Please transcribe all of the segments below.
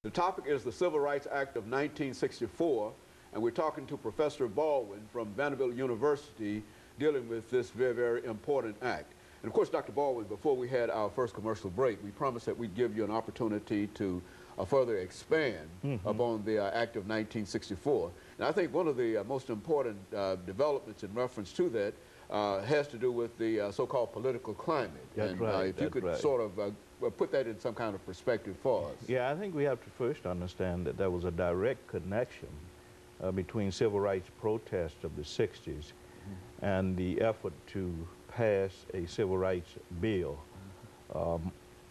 The topic is the Civil Rights Act of 1964, and we're talking to Professor Baldwin from Vanderbilt University dealing with this very, very important act. And of course, Dr. Baldwin, before we had our first commercial break, we promised that we'd give you an opportunity to further expand upon the Act of 1964. And I think one of the most important developments in reference to that has to do with the so-called political climate. That's and right. if you could sort of put that in some kind of perspective for us. Yeah, I think we have to first understand that there was a direct connection between civil rights protests of the 60s and the effort to pass a civil rights bill.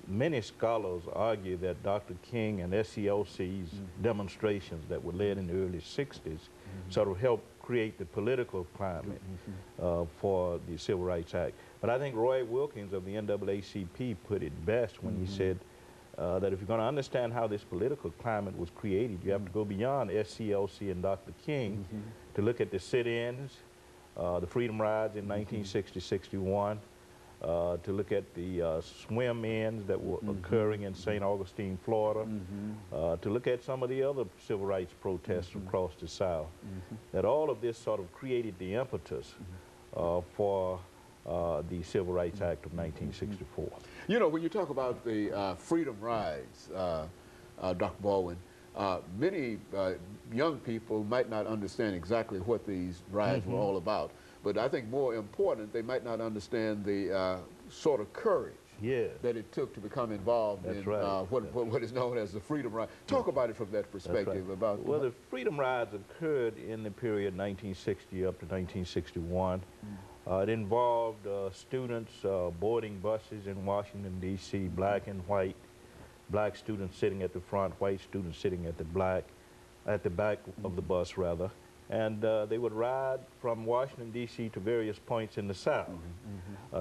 Many scholars argue that Dr. King and SCLC's demonstrations that were led in the early 60s sort of helped create the political climate for the Civil Rights Act. But I think Roy Wilkins of the NAACP put it best when he said that if you're going to understand how this political climate was created, you have to go beyond SCLC and Dr. King to look at the sit-ins, the freedom rides in 1960-61, to look at the swim-ins that were occurring in St. Augustine, Florida, to look at some of the other civil rights protests across the South, that all of this sort of created the impetus for the Civil Rights Act of 1964. You know, when you talk about the freedom rides, Dr. Baldwin, many young people might not understand exactly what these rides were all about. But I think more important, they might not understand the sort of courage that it took to become involved in what is known as the Freedom Ride. Talk about it from that perspective. About well, the Freedom Rides occurred in the period 1960 up to 1961. It involved students boarding buses in Washington, D.C., black and white, black students sitting at the front, white students sitting at the back of the bus, rather. And they would ride from Washington, D.C. to various points in the South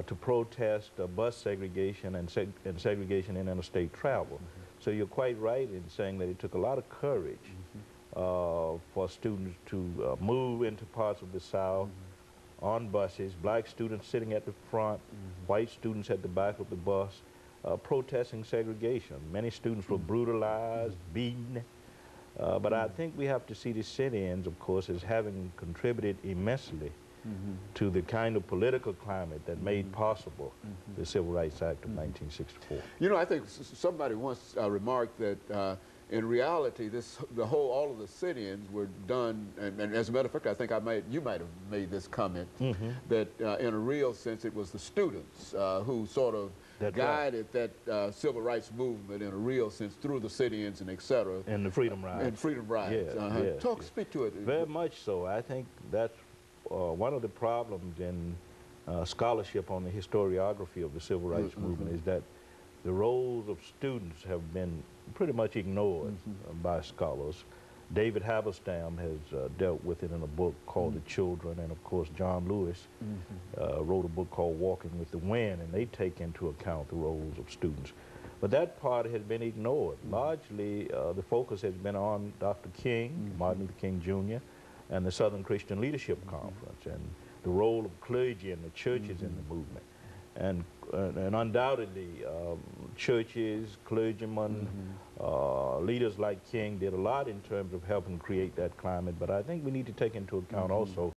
to protest bus segregation and segregation in interstate travel. So you're quite right in saying that it took a lot of courage for students to move into parts of the South on buses, black students sitting at the front, white students at the back of the bus, protesting segregation. Many students were brutalized, beaten. But I think we have to see the sit-ins, of course, as having contributed immensely to the kind of political climate that made possible the Civil Rights Act of 1964. You know, I think somebody once remarked that in reality, all of the sit-ins were done, and as a matter of fact, I think you might have made this comment, that in a real sense it was the students who sort of guided that civil rights movement in a real sense through the sit-ins and et cetera. And the Freedom Rides. And Freedom Rides. Yes, Speak to it. Very much so. I think that's one of the problems in scholarship on the historiography of the civil rights movement is that the roles of students have been pretty much ignored by scholars. David Halberstam has dealt with it in a book called The Children, and of course John Lewis wrote a book called Walking with the Wind, and they take into account the roles of students. But that part has been ignored. Largely, the focus has been on Dr. King, Martin Luther King Jr., and the Southern Christian Leadership Conference, and the role of clergy and the churches in the movement. And undoubtedly, churches, clergymen, leaders like King did a lot in terms of helping create that climate, but I think we need to take into account also